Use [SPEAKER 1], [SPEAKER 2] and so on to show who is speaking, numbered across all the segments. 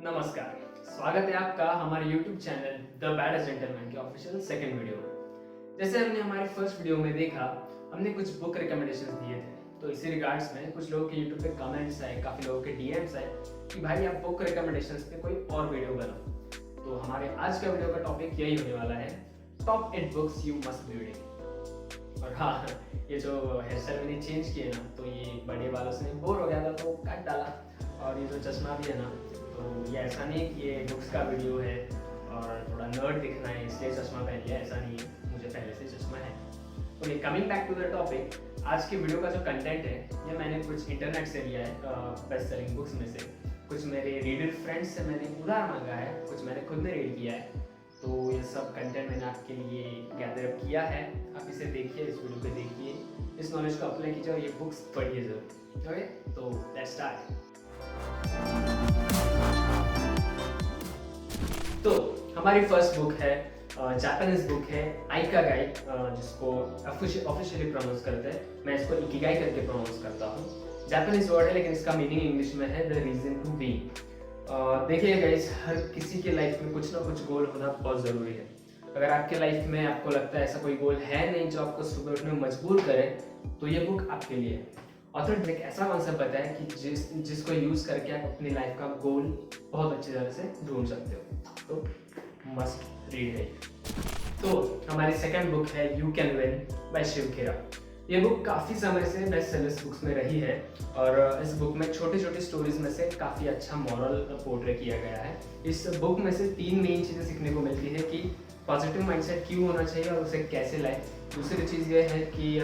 [SPEAKER 1] नमस्कार, स्वागत है आपका हमारे YouTube channel the bad gentleman के ऑफिशियल सेकंड वीडियो में। जैसे हमने हमारे फर्स्ट वीडियो में देखा, हमने कुछ बुक रिकमेंडेशंस दिए थे। तो इसी रिगार्ड्स में कुछ लोगों के YouTube पे कमेंट्स आए, काफ़ी लोगों के DMs आए कि भाई आप बुक रिकमेंडेशंस पे कोई और वीडियो बनाओ। तो हमारे आज का वीडियो का टॉपिक यही होने वाला है, top 8 books you must be reading. और हाँ, ये जो हेयर स्टाइल मैंने चेंज किया ना, तो ये बड़े बालों से बोर हो गया था तो काट डाला। और ये जो चश्मा भी है ना, तो ये ऐसा नहीं है कि ये बुक्स का वीडियो है और थोड़ा नर्ड दिखना है इसलिए चश्मा पहन लिया, ऐसा नहीं है, मुझे पहले से चश्मा है। Okay, coming back to the topic, आज के वीडियो का जो कंटेंट है ये मैंने कुछ इंटरनेट से लिया है, बेस्ट सेलिंग बुक्स में से। कुछ मेरे रीडर फ्रेंड्स से मैंने उधार मांगा है, कुछ मैंने खुद ने रीड किया है। तो ये सब कंटेंट मैंने आपके लिए गैदर अप किया है। आप इसे देखिए, इस वीडियो पे देखिए, इस नॉलेज को अप्लाई कीजिए और ये बुक्स पढ़िए जरूर। ओके, तो लेट्स स्टार्ट। तो हमारी फर्स्ट बुक है, जापानीज बुक है आइका गाई, जिसको ऑफिशियली प्रोनाउंस करते हैं। मैं इसको इकिगाई करके प्रोनाउंस करता हूँ। जापानीज वर्ड है लेकिन इसका मीनिंग इंग्लिश में है द रीजन टू बी। देखिए गाइस, हर किसी के लाइफ में कुछ ना कुछ गोल होना बहुत ज़रूरी है। अगर आपके लाइफ में आपको लगता है ऐसा कोई गोल है नहीं जो आपको सुबह उठने में मजबूर करे, तो ये बुक आपके लिए है। ऑथर ने एक ऐसा कॉन्सेप्ट बताया कि जिसको यूज़ करके आप अपनी लाइफ का गोल बहुत अच्छी तरह से ढूंढ सकते हो। तो मस्ट रीड है। तो हमारी सेकंड बुक है you can win by Shiv Khera. ये बुक काफ़ी समय से बेस्ट सेलर्स बुक्स में रही है और इस बुक में छोटी छोटी स्टोरीज में से काफ़ी अच्छा मॉरल पोर्ट्रे किया गया है। इस बुक में से 3 मेन चीज़ें सीखने को मिलती है कि पॉजिटिव माइंडसेट क्यों होना चाहिए और उसे कैसे लाएं। दूसरी चीज़ ये है कि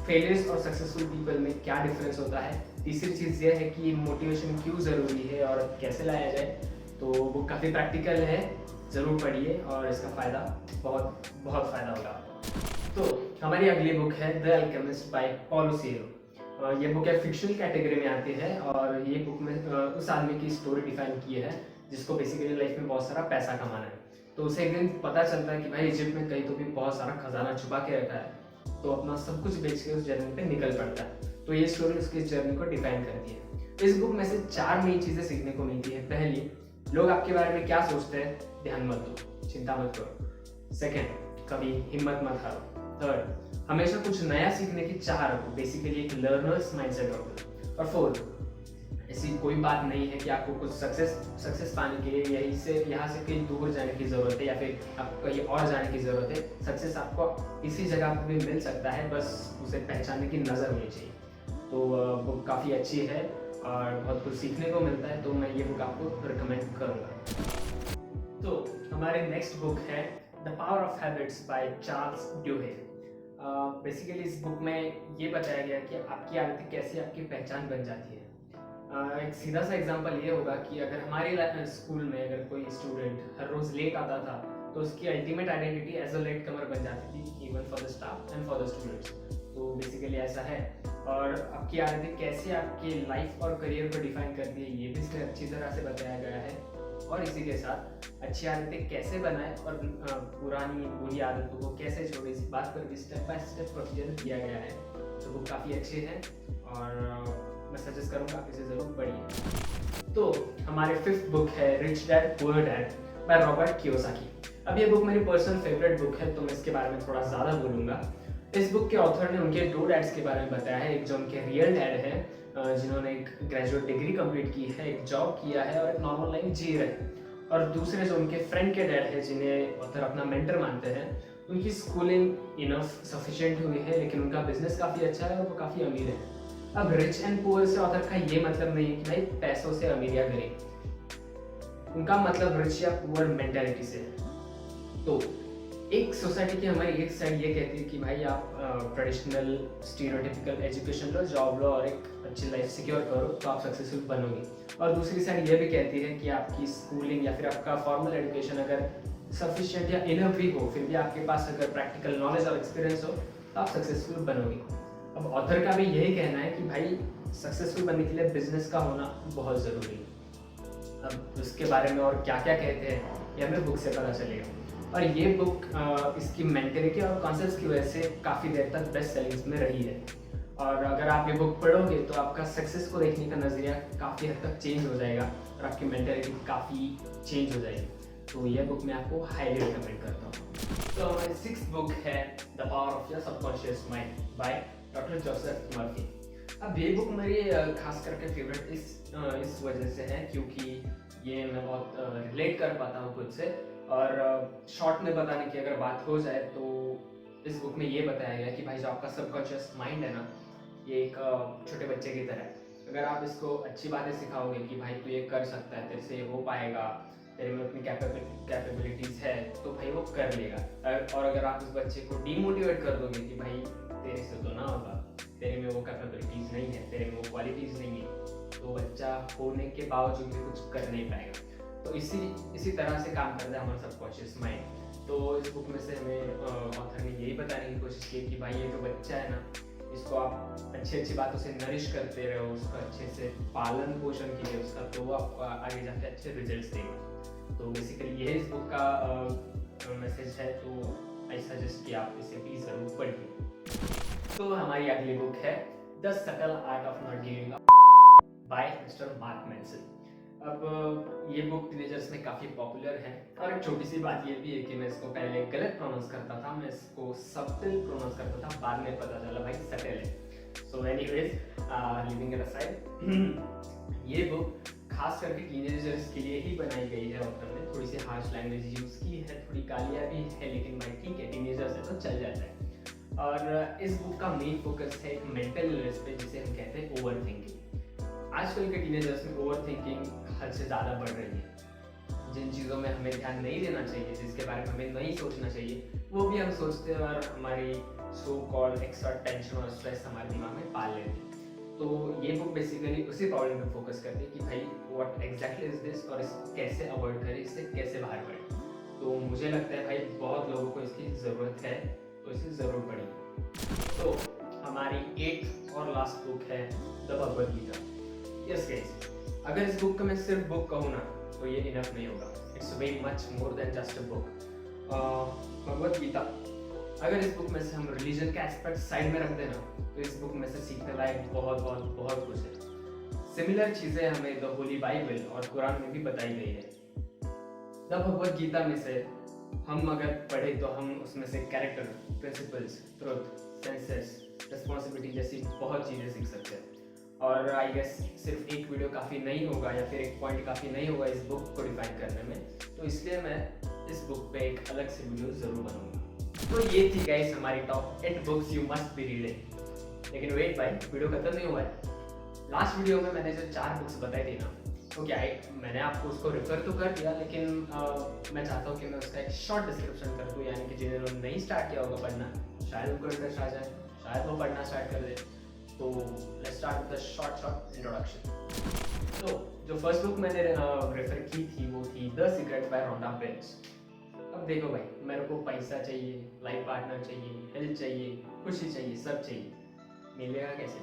[SPEAKER 1] फेलियर्स और सक्सेसफुल पीपल में क्या डिफरेंस होता है। तीसरी चीज़ ये है कि मोटिवेशन क्यों ज़रूरी है और कैसे लाया जाए। तो बुक काफ़ी प्रैक्टिकल है, ज़रूर पढ़िए और इसका फ़ायदा बहुत बहुत फ़ायदा होगा आपको। तो हमारी अगली बुक है the Alchemist by Paulo Coelho. ये बुक है फिक्शनल कैटेगरी में आती है और ये बुक में उस आदमी की स्टोरी डिफाइन की है जिसको बेसिकली लाइफ में बहुत सारा पैसा कमाना है। तो उसे एक दिन पता चलता है कि भाई इजिप्ट में कहीं तो भी बहुत सारा खजाना छुपा के रखा है, तो अपना सब कुछ बेच के उस जर्नी पे निकल पड़ता है। तो ये स्टोरी उसकी जर्नी को डिफाइन करती है। इस बुक में से 4 मेन चीज़ें सीखने को मिलती है। पहली, लोग आपके बारे में क्या सोचते हैं ध्यान मत दो, चिंता मत करो। सेकेंड, कभी हिम्मत मत हारो। थर्ड, हमेशा कुछ नया सीखने की चाह रखो, बेसिकली एक लर्नर्स माइंडसेट रखो। और फोर्थ, ऐसी कोई बात नहीं है कि आपको कुछ सक्सेस पाने के लिए यहाँ से कहीं दूर जाने की ज़रूरत है या फिर आपको कहीं और जाने की ज़रूरत है। सक्सेस आपको इसी जगह पर भी मिल सकता है, बस उसे पहचानने की नज़र होनी चाहिए। तो बुक काफ़ी अच्छी है और बहुत कुछ सीखने को मिलता है, तो मैं ये बुक आपको रिकमेंड करूँगा। तो हमारी नेक्स्ट बुक है the power of habits by Charles Duhigg. Basically इस बुक में ये बताया गया कि आपकी आदतें कैसे आपकी पहचान बन जाती है। एक सीधा सा एग्जांपल ये होगा कि अगर हमारे स्कूल में अगर कोई स्टूडेंट हर रोज़ लेट आता था, तो उसकी ultimate identity as a latecomer बन जाती थी, even for the staff and for the students. तो बेसिकली ऐसा है। और आपकी आदतें कैसे आपकी लाइफ और करियर को डिफाइन करती है, ये भी इसमें अच्छी तरह से बताया गया है। और इसी के साथ अच्छी आदतें कैसे बनाएं और पुरानी बुरी आदतों को कैसे छोड़ें, इस बात पर भी स्टेप बाय स्टेप प्रोसीजर दिया गया है। तो बुक काफ़ी अच्छी है और मैं सजेस्ट करूँगा आप इसे ज़रूर पढ़िए। तो हमारे 5th बुक है rich dad poor dad by Robert Kiyosaki. अब ये बुक मेरी पर्सनल फेवरेट बुक है, तो मैं इसके बारे में थोड़ा ज़्यादा बोलूँगा। इस बुक के ऑथर ने उनके 2 डैड्स के बारे में बताया है। एक जो उनके रियल डैड है, जिन्होंने एक ग्रेजुएट डिग्री कंप्लीट की है, एक जॉब किया है और एक नॉर्मल लाइफ जी रहे हैं। और दूसरे जो उनके फ्रेंड के डैड है, जिन्हें ऑथर अपना मेंटर मानते हैं, उनकी स्कूलिंग इनफ सफिशिएंट हुई है लेकिन उनका बिजनेस काफ़ी अच्छा है और वो काफ़ी अमीर है। अब रिच एंड पुअर से ऑथर का ये मतलब नहीं है कि भाई पैसों से अमीर या गरीब, उनका मतलब रिच या पुअर मेंटालिटी से है। तो एक सोसाइटी की हमारी एक साइड ये कहती है कि भाई आप ट्रेडिशनल स्टीरियोटिपिकल एजुकेशन लो, जॉब लो और एक अच्छी लाइफ सिक्योर करो तो आप सक्सेसफुल बनोगे। और दूसरी साइड ये भी कहती है कि आपकी स्कूलिंग या फिर आपका फॉर्मल एजुकेशन अगर सफिशिएंट या इनफ भी हो, फिर भी आपके पास अगर प्रैक्टिकल नॉलेज और एक्सपीरियंस हो तो आप सक्सेसफुल बनोगे। अब ऑथर का भी यही कहना है कि भाई सक्सेसफुल बनने के लिए बिजनेस का होना बहुत ज़रूरी है। अब उसके बारे में और क्या क्या कहते हैं ये हमें बुक से पता चलेगा। और ये बुक इसकी मेंटेलिटी और कॉन्सेप्ट्स की वजह से काफ़ी देर तक बेस्ट सेलिंग्स में रही है। और अगर आप ये बुक पढ़ोगे तो आपका सक्सेस को देखने का नज़रिया काफ़ी हद तक चेंज हो जाएगा और आपकी मेंटालिटी काफ़ी चेंज हो जाएगी। तो यह बुक मैं आपको हाईली रिकमेंड करता हूँ। तो हमारी 6th बुक है the power of your subconscious mind by doctor Joseph Murphy. अब ये बुक मेरी खास करके फेवरेट इस वजह से है क्योंकि ये मैं बहुत रिलेट कर पाता हूँ खुद से। और शॉर्ट में बताने की अगर बात हो जाए तो इस बुक में ये बताया गया कि भाई जो आपका सबकॉन्शियस माइंड है ना, ये एक छोटे बच्चे की तरह है। अगर आप इसको अच्छी बातें सिखाओगे कि भाई तू ये कर सकता है, तेरे से ये हो पाएगा, तेरे में अपनी कैपेबिलिटीज़ है, तो भाई वो कर लेगा। और अगर आप उस बच्चे को डीमोटिवेट कर दोगे कि भाई तेरे से तो ना होगा, तेरे में वो कैपेबिलिटीज़ नहीं है, तेरे में वो क्वालिटीज़ नहीं है, तो बच्चा होने के बावजूद भी कुछ कर नहीं पाएगा। तो इसी तरह से काम करता है हमारा सबकॉन्शियस माइंड। तो इस बुक में से हमें ऑथर ने यही बताने की कोशिश की कि भाई ये जो बच्चा है ना, इसको आप अच्छी बातों से नरिश करते रहो, उसका अच्छे से पालन पोषण कीजिए उसका, तो वो आपको आगे जाके अच्छे रिजल्ट्स देगा। तो बेसिकली ये इस बुक का मैसेज है। तो आई सजेस्ट कि आप इसे भी ज़रूर पढ़िए। तो हमारी अगली बुक है the subtle art of not giving up by mister mark Manson. अब ये बुक टीनेजर्स में काफ़ी पॉपुलर है। और एक छोटी सी बात ये भी है कि मैं इसको पहले गलत प्रोनाउंस करता था, मैं इसको सबटिल प्रोनाउंस करता था, बाद में पता चला भाई सटल है। So anyways, living it aside, ये बुक खास करके टीनेजर्स के लिए ही बनाई गई है। ऑथर ने थोड़ी सी हार्श लैंग्वेज यूज़ की है, थोड़ी गालियाँ भी है, लेकिन भाई ठीक है, टीनेजर्स है तो चल जाता है। और इस बुक का मेन फोकस है एक मेंटल इलनेस पे, जिसे हम कहते हैं ओवर थिंकिंग। आजकल के टीनेजर्स में ओवर थिंकिंग हद से ज़्यादा बढ़ रही है। जिन चीज़ों में हमें ध्यान नहीं देना चाहिए, जिसके बारे में हमें नहीं सोचना चाहिए, वो भी हम सोचते हैं और हमारी सो कॉल्ड एक्स्ट्रा टेंशन और स्ट्रेस हमारे दिमाग में पाल लेते हैं। तो ये बुक बेसिकली उसी प्रॉब्लम पे फोकस करती है कि भाई व्हाट एग्जैक्टली इज दिस और इसको कैसे अवॉइड करें, इससे कैसे बाहर बढ़ें। तो मुझे लगता है भाई बहुत लोगों को इसकी ज़रूरत है, तो इसे ज़रूर पढ़िए। तो हमारी 8th और लास्ट बुक है the Bhagavad Gita. Yes guys, अगर इस बुक को मैं सिर्फ बुक कहूँ ना तो ये इनफ नहीं होगा। It's very much more than just a book. Bhagavad Gita, अगर इस बुक में से हम रिलीजन के एस्पेक्ट साइड में रख देना तो इस बुक में से सीखने लायक बहुत कुछ है। सिमिलर चीज़ें हमें द होली बाइबल और कुरान में भी बताई गई है। द भगवद गीता में से हम अगर पढ़े तो हम उसमें से character, principles, truth, senses, responsibility जैसी बहुत चीज़ें सीख सकते हैं। और आई गेस सिर्फ एक वीडियो काफ़ी नहीं होगा या फिर एक पॉइंट काफ़ी नहीं होगा इस बुक को डिफाइन करने में, तो इसलिए मैं इस बुक पे एक अलग से वीडियो ज़रूर बनाऊंगा। तो ये थी गाइस हमारी top 8 books you must be reading. लेकिन वेट भाई, वीडियो खत्म नहीं हुआ है। लास्ट वीडियो में मैंने जो 4 बुक्स बताई थी ना, तो क्या मैंने आपको उसको रेफर तो कर दिया, लेकिन मैं चाहता हूँ कि मैं उसका एक शॉर्ट डिस्क्रिप्शन कर दूँ, यानी कि जिन्होंने नहीं स्टार्ट किया होगा पढ़ना, शायद उनको इंटरेस्ट आ जाए, शायद वो पढ़ना स्टार्ट कर दे। तो let's start with the short introduction. तो जो फर्स्ट बुक मैंने रेफर की थी वो थी the Secret by Rhonda Bates. अब देखो भाई, मेरे को पैसा चाहिए, लाइफ पार्टनर चाहिए, हेल्थ चाहिए, खुशी चाहिए, सब चाहिए, मिलेगा कैसे?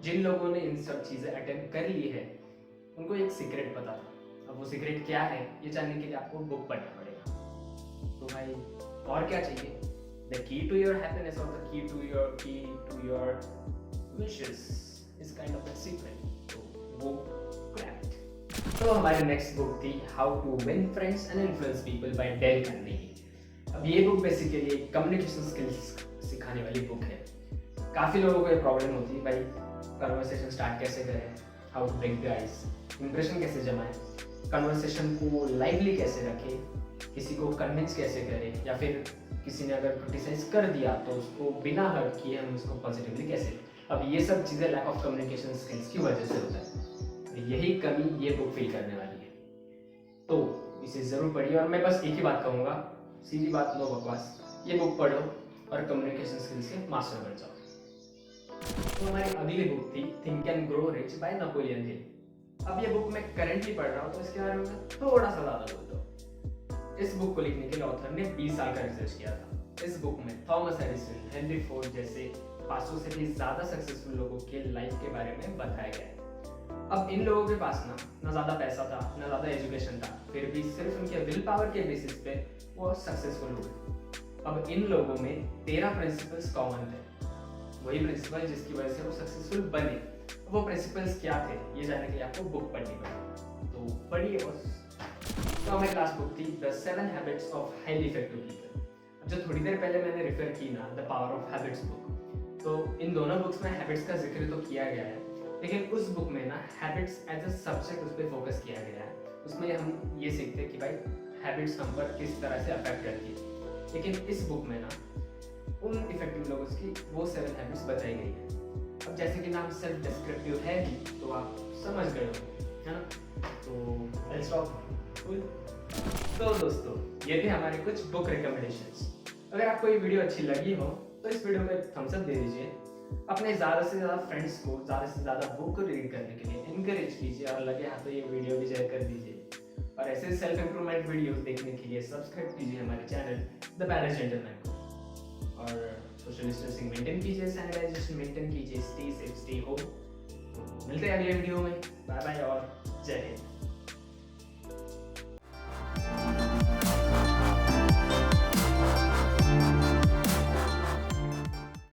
[SPEAKER 1] जिन लोगों ने इन सब चीज़ें अटेम्प्ट कर ली है उनको एक सीक्रेट पता था। अब वो सीक्रेट क्या है ये जानने के लिए आपको बुक पढ़ना पड़ेगा। तो भाई और क्या चाहिए? The key to your happiness और the key to your wishes is kind of a secret. So वो grab it. तो हमारी नेक्स्ट बुक थी how to win friends and influence people by Dale Carnegie. अब ये बुक बेसिकली कम्युनिकेशन स्किल्स सिखाने वाली book है। काफ़ी लोगों को ये प्रॉब्लम होती है भाई, कन्वर्सेशन स्टार्ट कैसे करें, how to break the ice, impression कैसे जमाएं, कन्वर्सेशन को लाइवली कैसे रखें, किसी को कन्विंस कैसे करें, या फिर किसी ने अगर क्रिटिसाइज कर दिया तो उसको बिना हर्ट किए हम उसको पॉजिटिवली कैसे लें। अब ये सब चीज़ें लैक ऑफ कम्युनिकेशन स्किल्स की वजह से होता है। यही कमी ये बुक फिल करने वाली है। तो इसे ज़रूर पढ़िए। और मैं बस एक ही बात कहूँगा, सीधी बात, नो बकवास, ये बुक पढ़ो और कम्युनिकेशन स्किल्स के मास्टर बन जाओ। तो हमारी अगली बुक थी think and grow rich by Napoleon Hill. अब ये बुक मैं करंटली पढ़ रहा हूँ तो इसके बारे में थोड़ा सा ज़्यादा बोलता हूँ। इस बुक को लिखने के लिए ऑथर ने 20 साल का रिसर्च किया था। इस बुक में थॉमस एडिसन, हेनरी फोर्ड जैसे 500 से भी ज़्यादा सक्सेसफुल लोगों के लाइफ के बारे में बताया गया है। अब इन लोगों के पास ना ज़्यादा पैसा था, ना ज़्यादा एजुकेशन था, फिर भी सिर्फ उनके विल पावर के बेसिस पे वो सक्सेसफुल हुए। अब इन लोगों में 13 प्रिंसिपल्स कॉमन थे। वही प्रिंसिपल जिसकी वजह से वो सक्सेसफुल बने। वो प्रिंसिपल्स क्या थे ये जानने के लिए आपको बुक पढ़नी पड़ेगी, तो पढ़िए बस। तो हमारी क्लास बुक थी the 7 habits of highly effective people. जो थोड़ी देर पहले मैंने रेफर की ना, the power of habits book, तो इन दोनों बुक्स में हैबिट्स का जिक्र तो किया गया है, लेकिन उस बुक में ना हैबिट्स एज अ सब्जेक्ट उस पर फोकस किया गया है। उसमें हम ये सीखते हैं कि भाई हैबिट्स हम पर किस तरह से अफेक्ट करती है। लेकिन इस बुक में ना उन इफेक्टिव लोगों की वो 7 हैबिट्स बताई गई है। अब जैसे कि नाम सेल्फ डिस्क्रिप्टिव है ही, तो आप समझ गए हो, है ना? तो लेट्स टॉक। तो दोस्तों, ये थे हमारे कुछ बुक रिकमेंडेशंस। अगर आपको ये वीडियो अच्छी लगी हो तो इस वीडियो को एक थम्स अप दे दीजिए। अपने ज़्यादा से ज़्यादा फ्रेंड्स को ज़्यादा से ज़्यादा बुक को रीड करने के लिए इनकरेज कीजिए, और लगे हाथ तो ये वीडियो भी शेयर कर दीजिए। और ऐसे सेल्फ इंप्रूवमेंट वीडियो देखने के लिए सब्सक्राइब कीजिए हमारे चैनल द बैलेंस जेंटलमैन को। और सोशल डिस्टेंसिंग मेंटेन कीजिए, सैनिटाइजेशन मेंटेन कीजिए, स्टे सेफ, स्टे होम। मिलते हैं अगले वीडियो में। बाय बाय और जय हिंद।